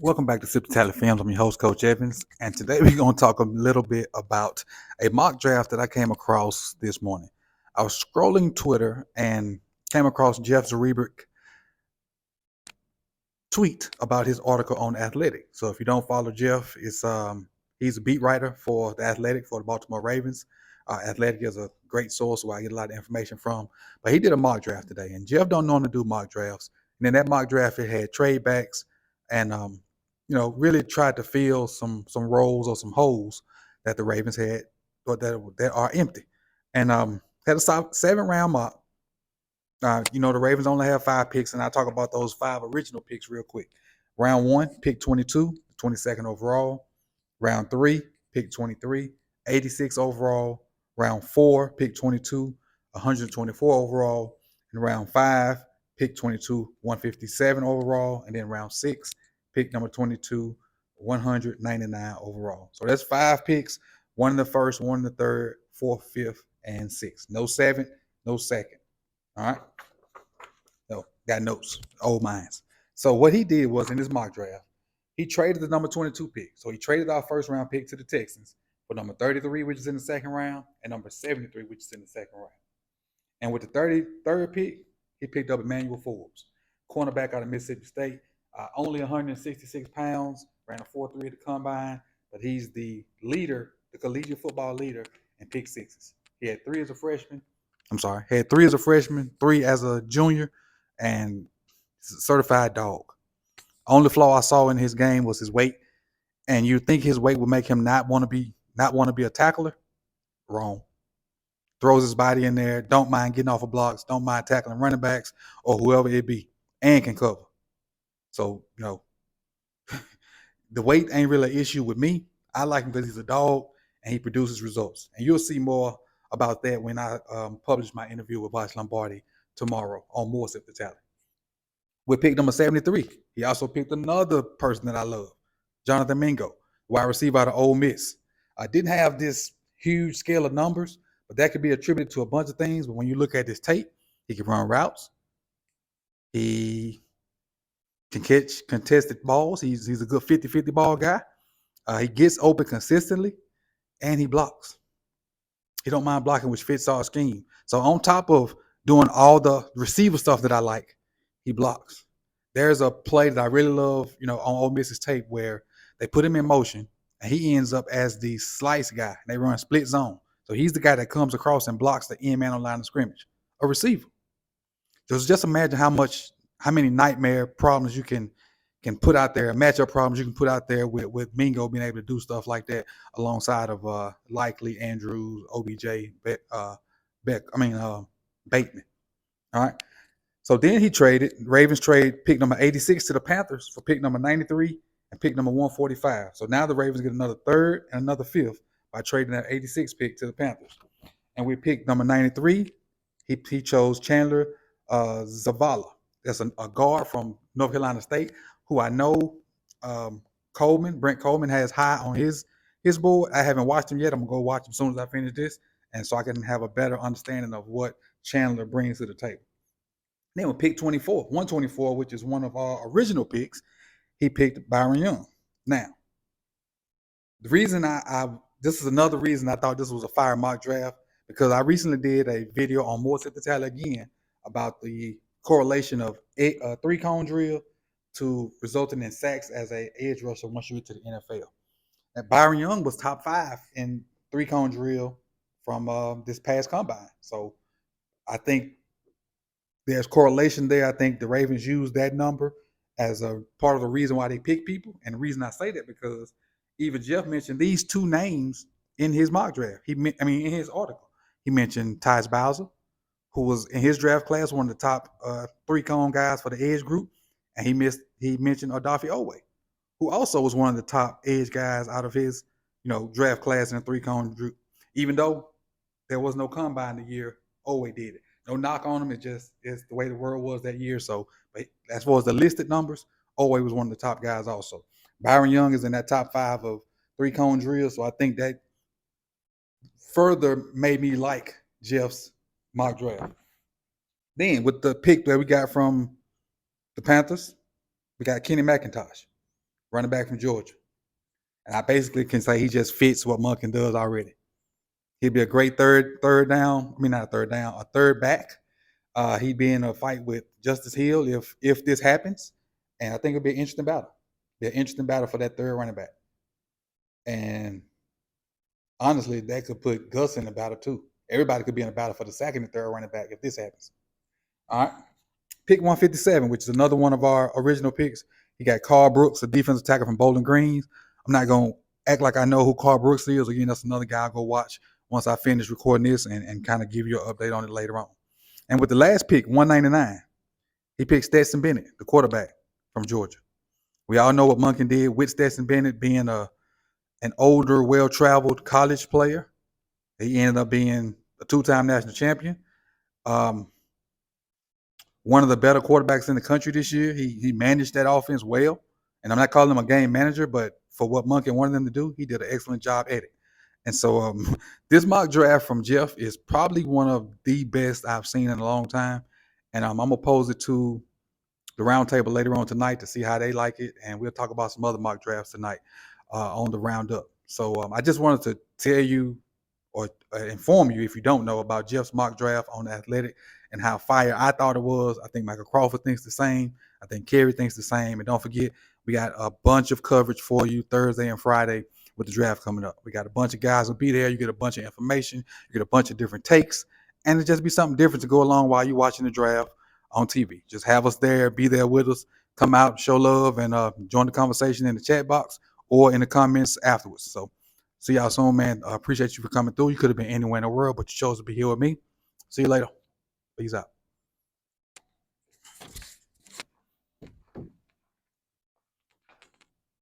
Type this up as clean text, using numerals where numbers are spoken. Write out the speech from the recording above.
Welcome back to Sip the Tally Films. I'm your host, Coach Evans, and today we're going to talk a little bit about a mock draft that I came across this morning. I was scrolling Twitter and came across Jeff Zrebick tweet about his article on Athletic. So if you don't follow Jeff, he's a beat writer for the Athletic for the Baltimore Ravens. Athletic is a great source where I get a lot of information from. But he did a mock draft today, and Jeff don't normally do mock drafts. And in that mock draft, it had trade backs and really tried to fill some roles or some holes that the Ravens had or that are empty. And had a 7-round mock. The Ravens only have 5 picks, and I'll talk about those 5 original picks real quick. Round 1, pick 22, 22nd overall. Round 3, pick 23, 86 overall. Round 4, pick 22, 124 overall. And round 5, pick 22, 157 overall. And then round 6, pick number 22, 199 overall. So that's 5 picks, 1 in the first, 1 in the third, 4th, 5th, and 6th. No 7th, no 2nd. All right. No, got notes, old minds. So what he did was in this mock draft, he traded the number 22 pick. So he traded our first round pick to the Texans for number 33, which is in the second round, and number 73, which is in the second round. And with the 33rd pick, he picked up Emmanuel Forbes, cornerback out of Mississippi State. Only 166 pounds, ran a 4.3 at the combine, but he's the leader, the collegiate football leader in pick sixes. He had 3 as a freshman. Had 3 as a freshman, 3 as a junior, and he's a certified dog. Only flaw I saw in his game was his weight, and you think his weight would make him not want to be a tackler? Wrong. Throws his body in there, don't mind getting off of blocks, don't mind tackling running backs or whoever it be, and can cover. So, the weight ain't really an issue with me. I like him because he's a dog and he produces results. And you'll see more about that when I publish my interview with Bosh Lombardi tomorrow on More Sip the Tally. With pick number 73, he also picked another person that I love, Jonathan Mingo, wide receiver out of Ole Miss. I didn't have this huge scale of numbers, but that could be attributed to a bunch of things. But when you look at this tape, he can run routes. He can catch contested balls. He's a good 50-50 ball guy. He gets open consistently, and he blocks. He don't mind blocking, which fits our scheme. So on top of doing all the receiver stuff that I like, he blocks. There's a play that I really love, on Ole Miss's tape where they put him in motion, and he ends up as the slice guy. They run split zone. So he's the guy that comes across and blocks the end man on line of scrimmage, a receiver. So just imagine how many nightmare problems you can put out there, matchup problems you can put out there with Mingo being able to do stuff like that alongside of Likely, Andrews, OBJ, Bateman. All right. So then Ravens trade pick number 86 to the Panthers for pick number 93 and pick number 145. So now the Ravens get another 3rd and another 5th by trading that 86 pick to the Panthers. And we picked number 93. He chose Chandler Zavala. That's a guard from North Carolina State who I know Brent Coleman has high on his board. I haven't watched him yet. I'm going to go watch him as soon as I finish this, and so I can have a better understanding of what Chandler brings to the table. Then with pick 124, which is one of our original picks, he picked Byron Young. Now, the reason this is another reason I thought this was a fire mock draft, because I recently did a video on More Sip the Tally again about the correlation of a 3-cone drill to resulting in sacks as an edge rusher once you get to the NFL. And Byron Young was top 5 in 3-cone drill from this past combine. So I think there's correlation there. I think the Ravens use that number as a part of the reason why they pick people. And the reason I say that because even Jeff mentioned these 2 names in his mock draft. In his article. He mentioned Tyus Bowser, who was in his draft class, one of the top 3-cone guys for the edge group. And he mentioned Odafe Oweh, who also was one of the top edge guys out of his, draft class in the 3-cone group. Even though there was no combine the year Oweh did it. No knock on him. It's the way the world was that year. So, but as far as the listed numbers, Oweh was one of the top guys also. Byron Young is in that top 5 of 3-cone drill. So I think that further made me like Jeff's mock draft. Then with the pick that we got from the Panthers, we got Kenny McIntosh, running back from Georgia. And I basically can say he just fits what Monken does already. He'd be a great third down. I mean, not a third down, a third back. He'd be in a fight with Justice Hill if this happens. And I think it'd be an interesting battle. Be an interesting battle for that third running back. And honestly, that could put Gus in the battle too. Everybody could be in a battle for the second and third running back if this happens. All right. Pick 157, which is another one of our original picks. He got Carl Brooks, a defensive tackle from Bowling Greens. I'm not going to act like I know who Carl Brooks is. Again, that's another guy I'll go watch once I finish recording this and kind of give you an update on it later on. And with the last pick, 199, he picked Stetson Bennett, the quarterback from Georgia. We all know what Monken did with Stetson Bennett being an older, well-traveled college player. He ended up being a two-time national champion. One of the better quarterbacks in the country this year. He managed that offense well. And I'm not calling him a game manager, but for what Monken wanted him to do, he did an excellent job at it. And so this mock draft from Jeff is probably one of the best I've seen in a long time. And I'm going to pose it to the roundtable later on tonight to see how they like it. And we'll talk about some other mock drafts tonight on the roundup. So I just wanted to tell you or inform you, if you don't know, about Jeff's mock draft on The Athletic and how fire I thought it was. I think Michael Crawford thinks the same. I think Kerry thinks the same. And don't forget, we got a bunch of coverage for you Thursday and Friday with the draft coming up. We got a bunch of guys will be there. You get a bunch of information. You get a bunch of different takes. And it'll just be something different to go along while you're watching the draft on TV. Just have us there. Be there with us. Come out, show love, and join the conversation in the chat box or in the comments afterwards. So see y'all soon, man. I appreciate you for coming through. You could have been anywhere in the world, but you chose to be here with me. See you later. Peace out.